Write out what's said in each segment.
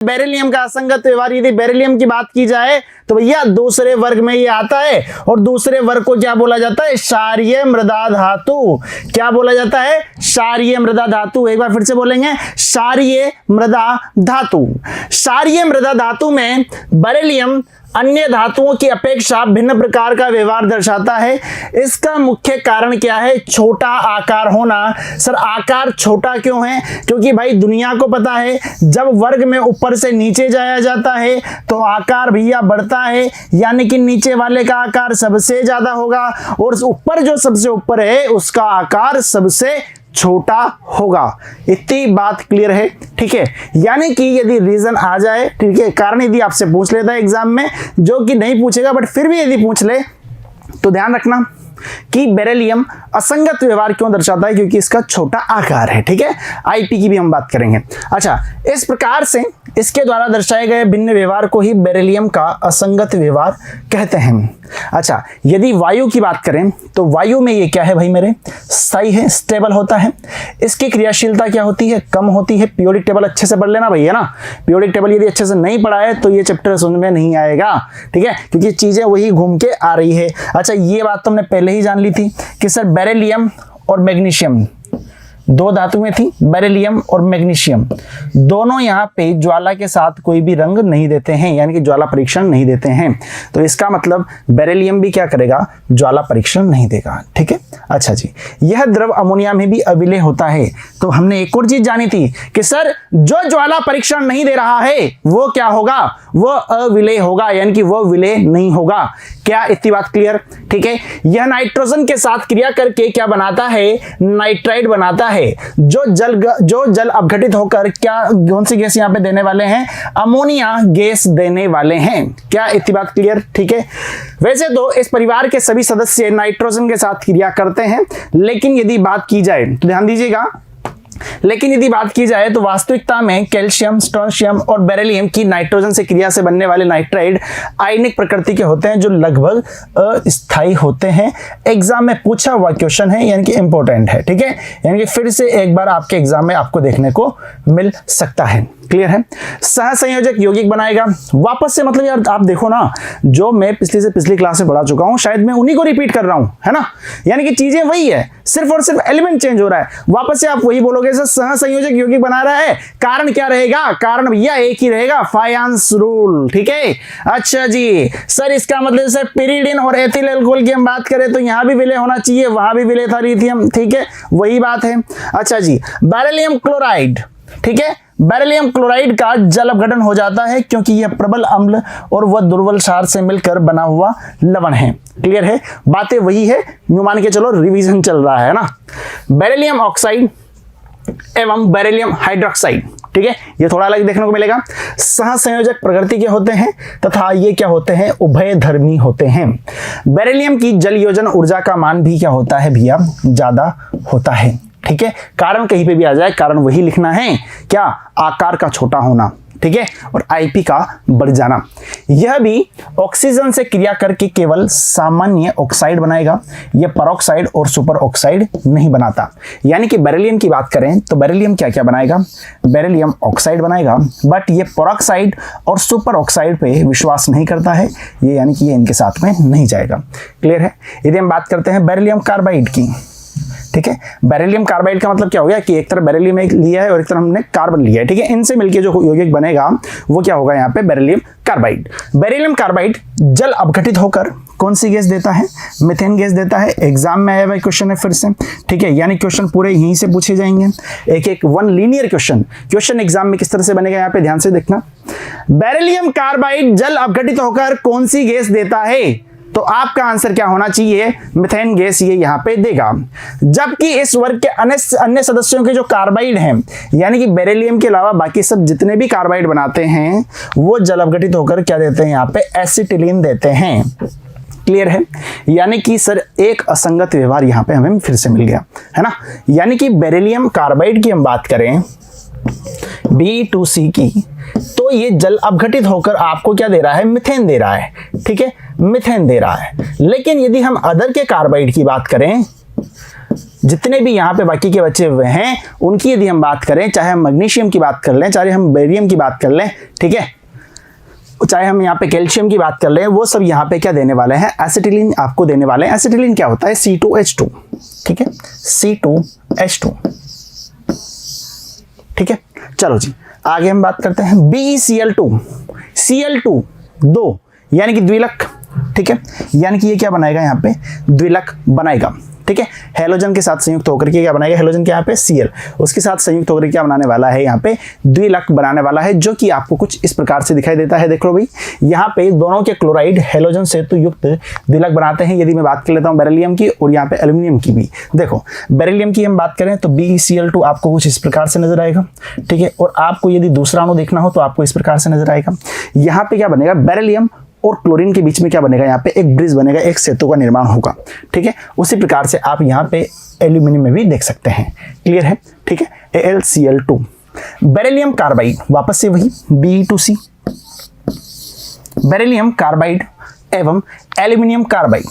Beryllium का असंगत व्यवहार, यदि बेरिलियम की बात की जाए तो भैया दूसरे वर्ग में ये आता है और दूसरे वर्ग को क्या बोला जाता है? क्षारीय मृदा धातु। क्या बोला जाता है? क्षारीय मृदा धातु। एक बार फिर से बोलेंगे, क्षारीय मृदा धातु। क्षारीय मृदा धातु में बेरिलियम अन्य धातुओं की अपेक्षा भिन्न प्रकार का व्यवहार दर्शाता है। इसका मुख्य कारण क्या है? छोटा आकार होना। सर आकार छोटा क्यों है? क्योंकि भाई दुनिया को पता है जब वर्ग में ऊपर से नीचे जाया जाता है तो आकार भैया बढ़ता है, यानी कि नीचे वाले का आकार सबसे ज्यादा होगा और ऊपर जो सबसे ऊपर है उसका आकार सबसे छोटा होगा। इतनी बात क्लियर है? ठीक है, यानी कि यदि रीजन आ जाए, ठीक है, कारण यदि आपसे पूछ लेता है एग्जाम में, जो कि नहीं पूछेगा बट फिर भी यदि पूछ ले तो ध्यान रखना कि बेरिलियम असंगत व्यवहार क्यों दर्शाता है? क्योंकि इसका छोटा आकार है। ठीक है, आईपी की भी हम बात करेंगे। अच्छा, इस प्रकार से इसके द्वारा दर्शाए गए भिन्न व्यवहार को ही बेरिलियम का असंगत व्यवहार कहते हैं। अच्छा, यदि वायु की बात करें तो वायु में ये क्या है भाई मेरे? स्थायी है, स्टेबल होता है। इसकी क्रियाशीलता क्या होती है? कम होती है। पीरियोडिक टेबल अच्छे से पढ़ लेना भैया ना। पीरियोडिक टेबल यदि अच्छे से नहीं पढ़ा है तो ये चैप्टर समझ में नहीं आएगा। ठीक है, क्योंकि चीजें वही घूम के आ रही है। अच्छा, ये बात तुमने पहले ही जान ली थी कि सर बेरिलियम और मैग्नीशियम दो धातु में थी, बेरिलियम और मैग्नीशियम दोनों यहाँ पे ज्वाला के साथ कोई भी रंग नहीं देते हैं, यानी कि ज्वाला परीक्षण नहीं देते हैं। तो इसका मतलब बेरिलियम भी क्या करेगा? ज्वाला परीक्षण नहीं देगा। ठीक है, अच्छा जी, यह द्रव अमोनिया में भी अविलेय होता है। तो हमने एक और चीज जानी थी कि सर जो ज्वाला परीक्षण नहीं दे रहा है वो क्या होगा? वो अविलेय होगा, यानी कि वो विलेय नहीं होगा। क्या इतनी बात क्लियर? ठीक है, यह नाइट्रोजन के साथ क्रिया करके क्या बनाता है? नाइट्राइड बनाता है। जो जल अपघटित होकर क्या कौन सी गैस यहां पे देने वाले हैं? अमोनिया गैस देने वाले हैं। क्या इतनी बात क्लियर? ठीक है, वैसे तो इस परिवार के सभी सदस्य नाइट्रोजन के साथ क्रिया करते हैं, लेकिन यदि बात की जाए तो ध्यान दीजिएगा, लेकिन यदि बात की जाए तो वास्तविकता में कैल्शियम, स्ट्रोंशियम और बेरिलियम की नाइट्रोजन से क्रिया से बनने वाले नाइट्राइड आयनिक प्रकृति के होते हैं, जो लगभग अस्थायी होते हैं। एग्जाम में पूछा हुआ क्वेश्चन है, यानी कि इंपॉर्टेंट है। ठीक है, यानी कि फिर से एक बार आपके एग्जाम में आपको देखने को मिल सकता है। क्लियर है? सहसंयोजक यौगिक बनाएगा। वापस से मतलब यार आप देखो ना, जो मैं पिछली से पिछली क्लास में पढ़ा चुका हूं, शायद मैं उन्हीं को रिपीट कर रहा हूं, है ना। यानी कि चीजें वही है, सिर्फ और सिर्फ एलिमेंट चेंज हो रहा है। वापस से आप वही बोलोगे सर सहसंयोजक यौगिक बना रहा है, कारण क्या रहेगा? कारण भैया एक ही रहेगा, फायांस रूल। ठीक है, अच्छा जी सर, इसका मतलब सर पिरिडिन और एथिल अल्कोहल की हम बात करें तो यहां भी विलय होना चाहिए, वहां भी विलय था लिथियम। ठीक है, वही बात है। अच्छा जी, बेरिलियम क्लोराइड, ठीक है, बेरिलियम क्लोराइड का जल अपघटन हो जाता है क्योंकि यह प्रबल अम्ल और वह दुर्बल क्षार से मिलकर बना हुआ लवण है। क्लियर है? बातें वही है, यूं मान के चलो रिवीजन चल रहा है ना। बेरिलियम ऑक्साइड एवं बेरिलियम हाइड्रोक्साइड, ठीक है, ये थोड़ा अलग देखने को मिलेगा। सहसंयोजक प्रकृति के होते हैं तथा ये क्या होते हैं? उभयधर्मी होते हैं। बेरिलियम की जल योजन ऊर्जा का मान भी क्या होता है भैया? ज्यादा होता है। ठीक है, कारण कहीं पे भी आ जाए, कारण वही लिखना है, क्या? आकार का छोटा होना। ठीक है, और आईपी का बढ़ जाना। यह भी ऑक्सीजन से क्रिया करके केवल सामान्य ऑक्साइड बनाएगा, यह परऑक्साइड और सुपर ऑक्साइड नहीं बनाता। यानी कि बेरिलियम की बात करें तो बेरिलियम क्या क्या बनाएगा? बेरिलियम ऑक्साइड बनाएगा, बट ये परऑक्साइड और सुपर ऑक्साइड पे विश्वास नहीं करता है, ये यानी कि ये इनके साथ में नहीं जाएगा। क्लियर है? यदि हम बात करते हैं बेरिलियम कार्बाइड की, ठीक है, बेरिलियम कार्बाइड का मतलब क्या हो गया कि एक तरफ बेरिलियम एक लिया है और एक तरफ हमने कार्बन लिया है। ठीक है, इनसे मिलके जो यौगिक बनेगा वो क्या होगा? यहाँ पे बेरिलियम कार्बाइड। बेरिलियम कार्बाइड जल अपघटित होकर कौन सी गैस देता है? मीथेन गैस देता है। एग्जाम में आया हुआ क्वेश्चन है फिर से। ठीक है, यानी क्वेश्चन पूरे यहीं से पूछे जाएंगे, एक एक वन लीनियर क्वेश्चन एग्जाम में किस तरह से बनेगा, यहाँ पे ध्यान से देखना। बेरिलियम कार्बाइड जल अपघटित होकर कौन सी गैस देता है? तो आपका आंसर क्या होना चाहिए? मीथेन गैस ये यहां पे देगा। जबकि इस वर्ग के अन्य सदस्यों के जो कार्बाइड हैं, यानी कि बेरिलियम के अलावा बाकी सब जितने भी कार्बाइड बनाते हैं वो जल अपघटित होकर क्या देते हैं? यहाँ पे एसिटिलीन देते हैं। क्लियर है? यानी कि सर एक असंगत व्यवहार यहां पे हमें फिर से मिल गया, है ना। यानी कि बेरिलियम कार्बाइड की हम बात करें B2C की, तो ये जल अपघटित होकर आपको क्या दे रहा है? मीथेन दे रहा है। ठीक है, मीथेन दे रहा है। लेकिन यदि हम अदर के कार्बाइड की बात करें जितने भी यहाँ पे बाकी के बचे हुए हैं उनकी यदि हम बात करें, चाहे हम मैग्नीशियम की बात कर लें, चाहे हम बेरियम की बात कर लें, ठीक है, चाहे हम यहाँ पे कैल्शियम की बात कर रहे हैं, वो सब यहाँ पे क्या देने वाले हैं, एसिटिलीन आपको देने वाले हैं। एसिटिलीन क्या होता है, C2H2, ठीक है, C2H2, ठीक है। चलो जी आगे हम बात करते हैं BeCl2, Cl2 2 यानी कि द्विलक, ठीक है, यानी कि ये क्या बनाएगा, यहाँ पे द्विलक बनाएगा, ठीक है। हेलोजन के साथ संयुक्त होकर के क्या बनाएगा, हेलोजन के यहाँ पे Cl, उसके साथ संयुक्त होकर क्या बनाने वाला है, यहाँ पे द्विलक बनाने वाला है, जो कि आपको कुछ इस प्रकार से दिखाई देता है। देख लो भाई, यहाँ पे दोनों के क्लोराइड हेलोजन सेतु युक्त द्विलक बनाते हैं। यदि मैं बात कर लेता हूँ बेरिलियम की और यहाँ पे एल्यूमिनियम की भी, देखो बेरिलियम की हम बात करें तो BeCl2 आपको कुछ इस प्रकार से नजर आएगा, ठीक है, और आपको यदि दूसरा अणु देखना हो तो आपको इस प्रकार से नजर आएगा। यहाँ पे क्या बनेगा, बेरिलियम और क्लोरीन के बीच में क्या बनेगा, यहाँ पे एक ब्रिज बनेगा, एक सेतु का निर्माण होगा, ठीक है। उसी प्रकार से आप यहाँ पे एल्यूमिनियम में भी देख सकते हैं, क्लियर है, ठीक है। AlCl2, बेरिलियम कार्बाइड, वापस से वही B2C, बेरिलियम कार्बाइड एवं एल्यूमिनियम कार्बाइड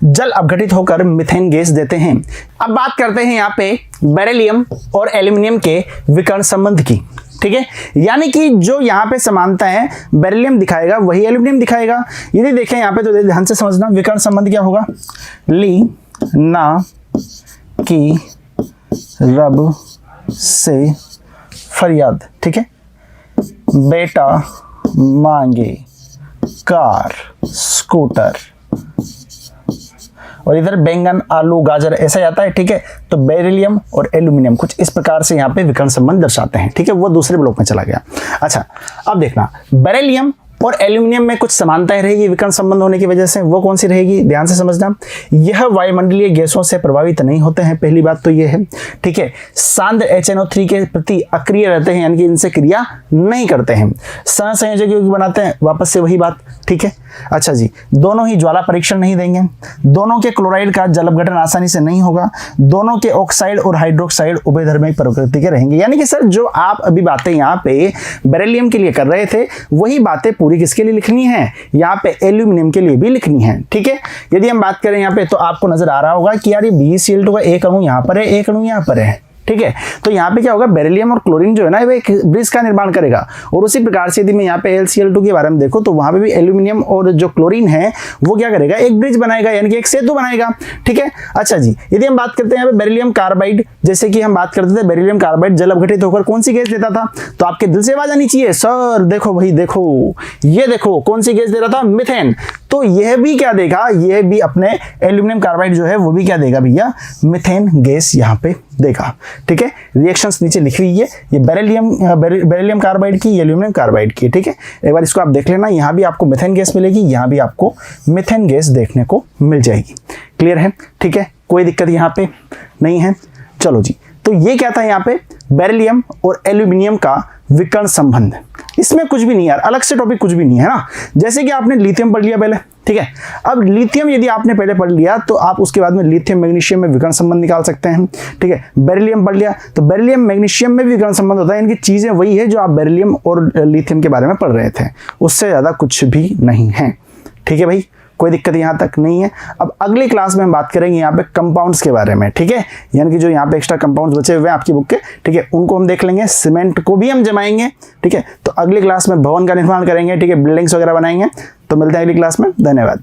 जल अपघटित होकर मीथेन गैस देते हैं। अब बात करते हैं यहाँ पे बेरिलियम और एल्यूमिनियम के विकर्ण संबंध की, ठीक है, यानी कि जो यहाँ पे समानता है बेरिलियम दिखाएगा वही एल्यूमिनियम दिखाएगा। यदि देखें यहाँ पे तो ध्यान से समझना, विकर्ण संबंध क्या होगा, ली ना की रब से फरियाद, ठीक है, बेटा मांगे कार स्कूटर, और इधर बैंगन आलू गाजर ऐसा जाता है, ठीक है। तो बेरिलियम और एल्यूमिनियम कुछ इस प्रकार से यहाँ पे विकर्ण संबंध दर्शाते हैं, ठीक है, वो दूसरे ब्लॉक में चला गया। अच्छा अब देखना, बेरिलियम और एल्यूमिनियम में कुछ समानताएं रहेगी विकर्ण संबंध होने की वजह से, वो कौन सी रहेगी, ध्यान से समझना। यह वायुमंडलीय गैसों से प्रभावित नहीं होते हैं, पहली बात तो ये है, ठीक है। सांद्र HNO3 के प्रति अक्रिय रहते हैं, यानी कि इनसे क्रिया नहीं करते हैं। सहसंयोजक बनाते हैं, वापस से वही बात, ठीक है। अच्छा जी, दोनों ही ज्वाला परीक्षण नहीं देंगे, दोनों के क्लोराइड का जल अपघटन आसानी से नहीं होगा, दोनों के ऑक्साइड और हाइड्रोक्साइड उभयधर्मी प्रकृति के रहेंगे। यानी कि सर जो आप अभी बातें यहाँ पे बेरिलियम के लिए कर रहे थे वही बातें पूरी किसके लिए लिखनी है, यहाँ पे एल्यूमिनियम के लिए भी लिखनी है, ठीक है। यदि हम बात करें यहाँ पे तो आपको नजर आ रहा होगा कि यार ये BeCl2 का एक अणु यहाँ पर है, एक अणु यहाँ पर है, ठीक है। तो यहाँ पे क्या होगा, बेरिलियम और क्लोरीन जो है ना वो एक ब्रिज का निर्माण करेगा, और उसी प्रकार से यदि मैं यहाँ पे AlCl2 के बारे में देखो तो वहां पे भी एल्यूमिनियम और जो क्लोरीन है वो क्या करेगा, एक ब्रिज बनाएगा, यानी कि एक सेतु बनाएगा, ठीक है। अच्छा जी, यदि हम बात करते हैं यहाँ पे बेरिलियम कार्बाइड, जैसे कि हम बात करते थे बेरिलियम कार्बाइड जल अपघटित होकर कौन सी गैस देता था, तो आपके दिल से आवाज आनी चाहिए, सर देखो भाई देखो, ये देखो कौन सी गैस दे रहा था, मीथेन। तो यह भी क्या देगा, यह भी अपने एल्यूमिनियम कार्बाइड जो है वो भी क्या देगा भैया, मीथेन गैस यहाँ पे देगा, ठीक है। रिएक्शंस नीचे लिखी हुई है, ये बेरिलियम कार्बाइड की, एल्यूमिनियम कार्बाइड की, ठीक है। एक बार इसको आप देख लेना, यहाँ भी आपको मीथेन गैस मिलेगी, यहाँ भी आपको मीथेन गैस देखने को मिल जाएगी, क्लियर है, ठीक है, कोई दिक्कत यहाँ पे नहीं है। चलो जी, तो ये क्या था यहाँ पे बेरिलियम और एल्यूमिनियम का विकर्ण संबंध, इसमें कुछ भी नहीं यार, अलग से टॉपिक कुछ भी नहीं है ना। जैसे कि आपने लिथियम पढ़ लिया पहले, ठीक है, अब लिथियम यदि आपने पहले पढ़ लिया तो आप उसके बाद में लिथियम मैग्नीशियम में विकर्ण संबंध निकाल सकते हैं, ठीक है। बेरिलियम पढ़ लिया तो बेरिलियम मैग्नीशियम में भी विकर्ण संबंध होता है, इनकी चीजें वही है जो आप बेरिलियम और लिथियम के बारे में पढ़ रहे थे, उससे ज्यादा कुछ भी नहीं है, ठीक है भाई, कोई दिक्कत यहाँ तक नहीं है। अब अगली क्लास में हम बात करेंगे यहाँ पे कंपाउंड्स के बारे में, ठीक है, यानी कि जो यहाँ पे एक्स्ट्रा कंपाउंड्स बचे हुए हैं आपकी बुक के, ठीक है, उनको हम देख लेंगे, सीमेंट को भी हम जमाएंगे, ठीक है। तो अगली क्लास में भवन का निर्माण करेंगे, ठीक है, बिल्डिंग्स वगैरह बनाएंगे। तो मिलते हैं अगली क्लास में, धन्यवाद।